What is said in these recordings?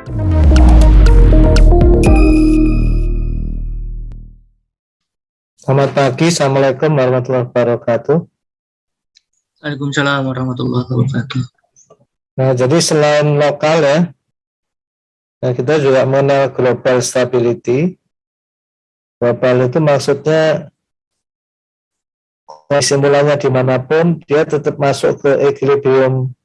Selamat pagi, Assalamualaikum warahmatullahi wabarakatuh. Waalaikumsalam warahmatullahi wabarakatuh. Nah, jadi selain lokal ya, nah kita juga mengenal global stability. Global itu maksudnya simpulannya dimanapun, dia tetap masuk ke equilibrium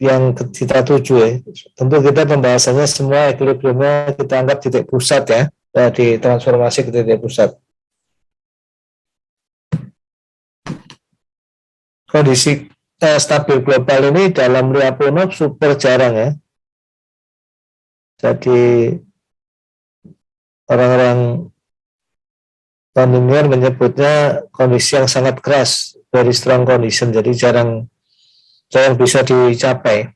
yang kita tuju ya. Tentu kita pembahasannya semua equilibriumnya kita anggap titik pusat ya, di transformasi ke titik pusat. Kondisi stabil global ini dalam Lyapunov super jarang ya. Jadi orang-orang Lindner menyebutnya kondisi yang sangat keras, very strong condition, jadi jarang bisa dicapai.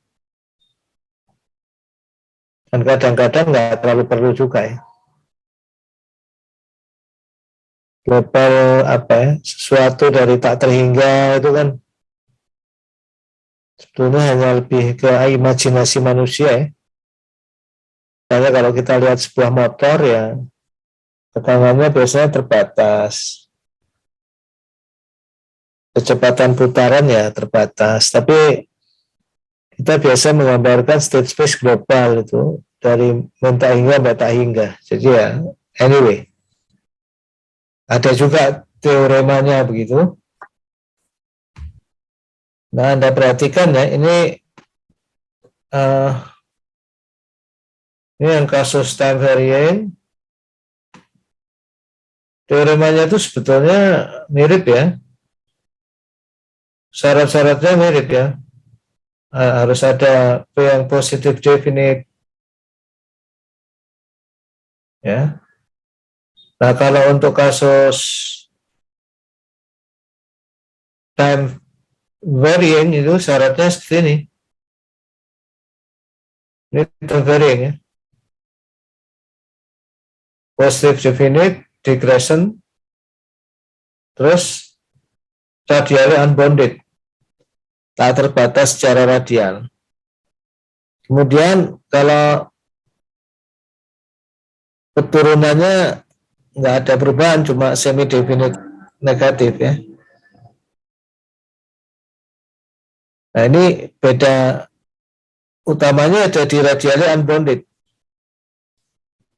Dan kadang-kadang nggak terlalu perlu juga ya. Global apa ya, sesuatu dari tak terhingga itu kan sebetulnya hanya lebih ke imajinasi manusia ya. Karena kalau kita lihat sebuah motor ya, tegangannya biasanya terbatas, kecepatan putaran ya terbatas, tapi kita biasa menggambarkan state space global itu dari mentak hingga batak hingga. Jadi ya, anyway, ada juga teoremanya begitu. Nah, Anda perhatikan ya, ini yang kasus time varying. Teoremanya itu sebetulnya mirip ya. Syarat-syaratnya mirip ya. Harus ada P yang positif definite. Ya. Nah, kalau untuk kasus time varying itu syaratnya seperti ini. Ini time varying ya. Positive definite, digression, terus radially unbounded, tak terbatas secara radial. Kemudian kalau keturunannya nggak ada perubahan, cuma semi definite negatif ya. Nah, ini beda utamanya ada di radially unbounded.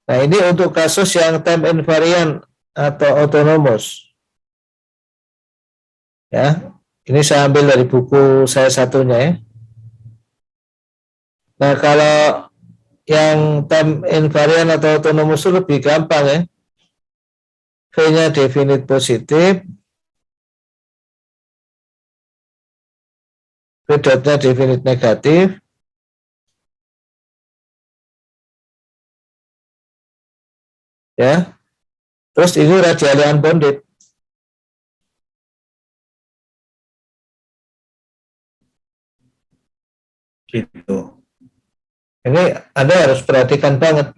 Nah, ini untuk kasus yang time invariant atau autonomous. Ya, ini saya ambil dari buku saya satunya ya. Nah, kalau yang time invariant atau autonomous itu lebih gampang ya. V-nya definite positif, V-nya definite negatif, ya. Terus ini radially unbounded. Gitu. Ini Anda harus perhatikan banget.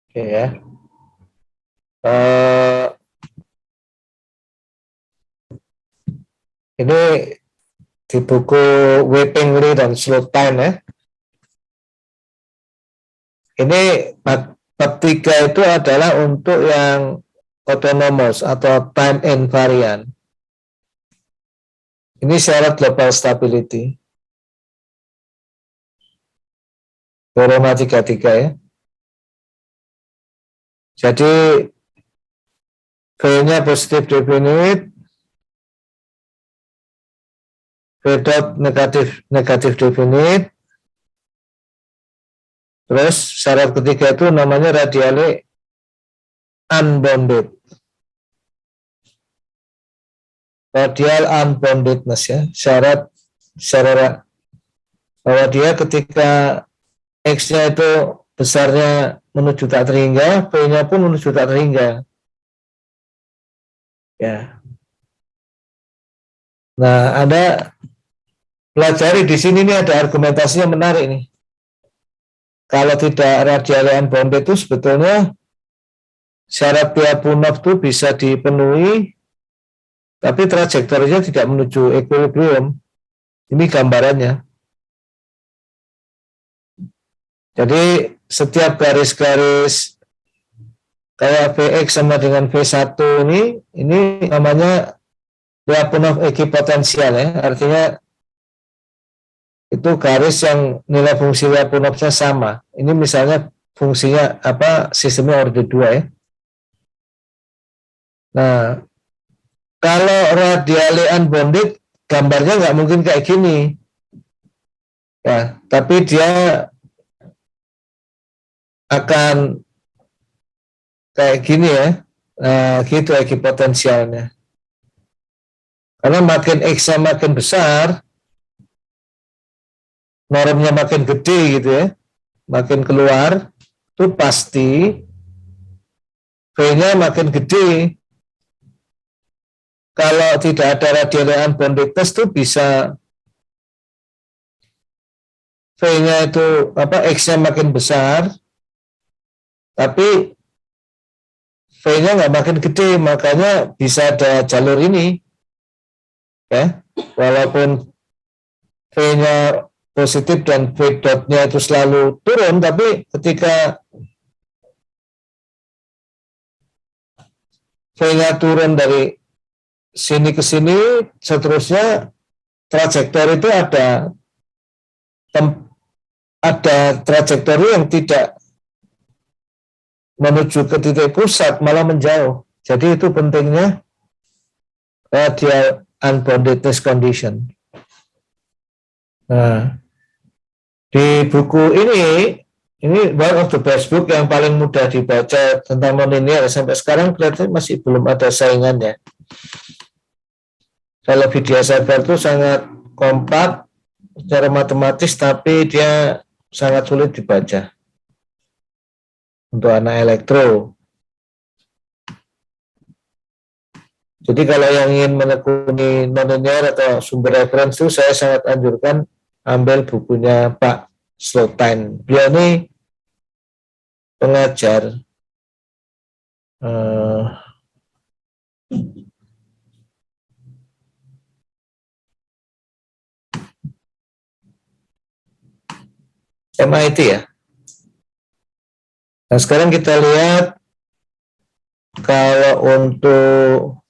Oke ya. Ini di buku Whipping Lee dan Slotine ya. Ini bab 3 itu adalah untuk yang autonomous atau time invariant. Ini syarat global stability. Teorema 33 ya. Jadi V-nya positif definite, V dot negatif definite. Terus syarat ketiga itu namanya radially unbounded. Radial unboundedness ya. Syarat bahwa dia ketika X-nya itu besarnya menuju tak terhingga, V-nya pun menuju tak terhingga. Ya. Nah, Anda pelajari di sini nih ada argumentasi yang menarik nih. Kalau tidak radially unbounded itu sebetulnya syarat Lyapunov itu bisa dipenuhi, tapi trajektorinya tidak menuju equilibrium. Ini gambarannya. Jadi setiap garis-garis kayak Vx sama dengan V1 ini namanya Lyapunov ekipotensial ya. Artinya itu garis yang nilai fungsi Lyapunovnya sama. Ini misalnya fungsinya apa, sistemnya orde 2 ya. Nah, kalau radially unbounded gambarnya nggak mungkin kayak gini. Ya, tapi dia akan kayak gini ya. Nah, gitu ekipotensialnya. Karena makin X-nya makin besar, normnya makin gede gitu ya, makin keluar, itu pasti V-nya makin gede. Kalau tidak ada radially unbounded test itu bisa V-nya itu apa, X-nya makin besar, tapi V-nya nggak makin gede, makanya bisa ada jalur ini, ya. Walaupun V-nya positif dan V dot-nya itu selalu turun, tapi ketika V-nya turun dari sini ke sini, seterusnya trajektori itu ada trajektori yang tidak menuju ke titik pusat, malah menjauh. Jadi itu pentingnya radial unboundedness condition. Nah, di buku ini one of the best book yang paling mudah dibaca tentang nonlinear. Sampai sekarang berarti masih belum ada saingannya. Kalau Vidyasagar itu sangat kompak secara matematis, tapi dia sangat sulit dibaca untuk anak elektro. Jadi kalau yang ingin menekuni nonlinear atau sumber referensi itu saya sangat anjurkan ambil bukunya Pak Slotin. Beliau ini pengajar MIT ya. Nah sekarang kita lihat kalau untuk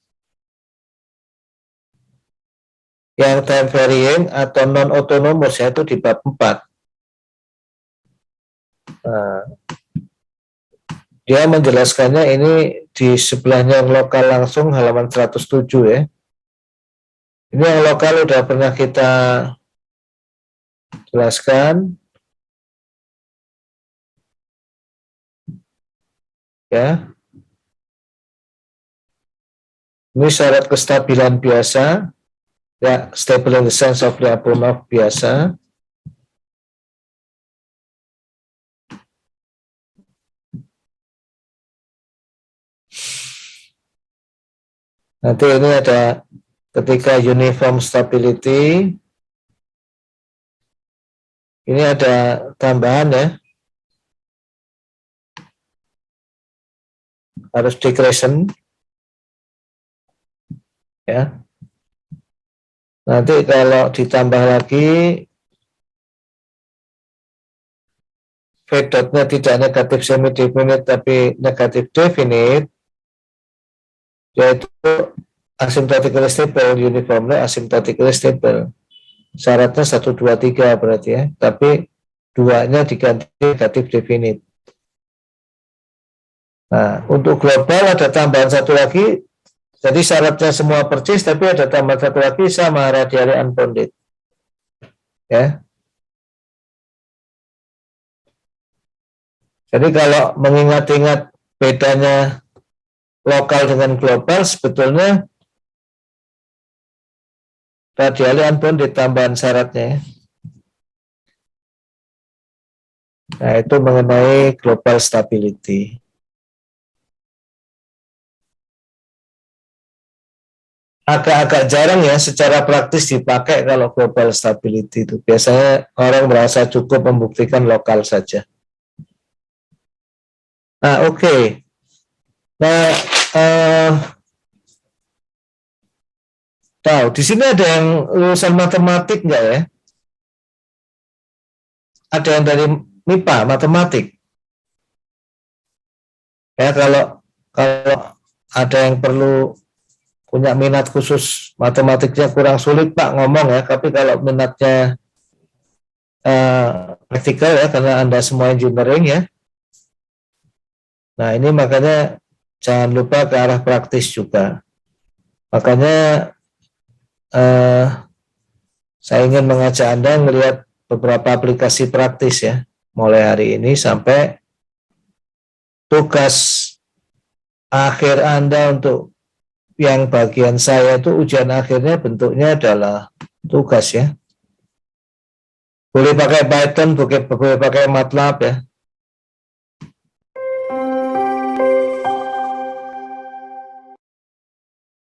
yang time varying atau non autonomous ya, itu di bab 4. Nah, dia menjelaskannya ini di sebelahnya yang lokal langsung halaman 107 ya. Ini yang lokal udah pernah kita jelaskan ya. Ini syarat kestabilan biasa ya, stable in the sense of Lyapunov biasa. Nanti ini ada ketika uniform stability, ini ada tambahan ya, harus decretion ya. Nanti kalau ditambah lagi V dot-nya tidak negatif semi definite tapi negatif definite, yaitu asymptotically stable, uniformly asymptotically stable. Syaratnya 1, 2, 3 berarti ya, tapi 2-nya diganti negatif definite. Nah, untuk global ada tambahan satu lagi, jadi syaratnya semua persis, tapi ada tambahan satu lagi sama radially unbounded. Ya. Jadi kalau mengingat-ingat bedanya lokal dengan global, sebetulnya radially unbounded tambahan syaratnya. Nah, itu mengenai global stability. Agak-agak jarang ya secara praktis dipakai kalau global stability itu. Biasanya orang merasa cukup membuktikan lokal saja. Nah, oke. Nah, tahu di sini ada yang lulusan matematik nggak ya? Ada yang dari MIPA, matematik. Ya, kalau ada yang perlu punya minat khusus matematiknya kurang sulit Pak ngomong ya, tapi kalau minatnya praktikal ya, karena Anda semua engineering ya. Nah, ini makanya jangan lupa ke arah praktis juga. Makanya saya ingin mengajak Anda melihat beberapa aplikasi praktis ya, mulai hari ini sampai tugas akhir Anda untuk yang bagian saya itu ujian akhirnya bentuknya adalah tugas ya. Boleh pakai Python, boleh pakai MATLAB ya.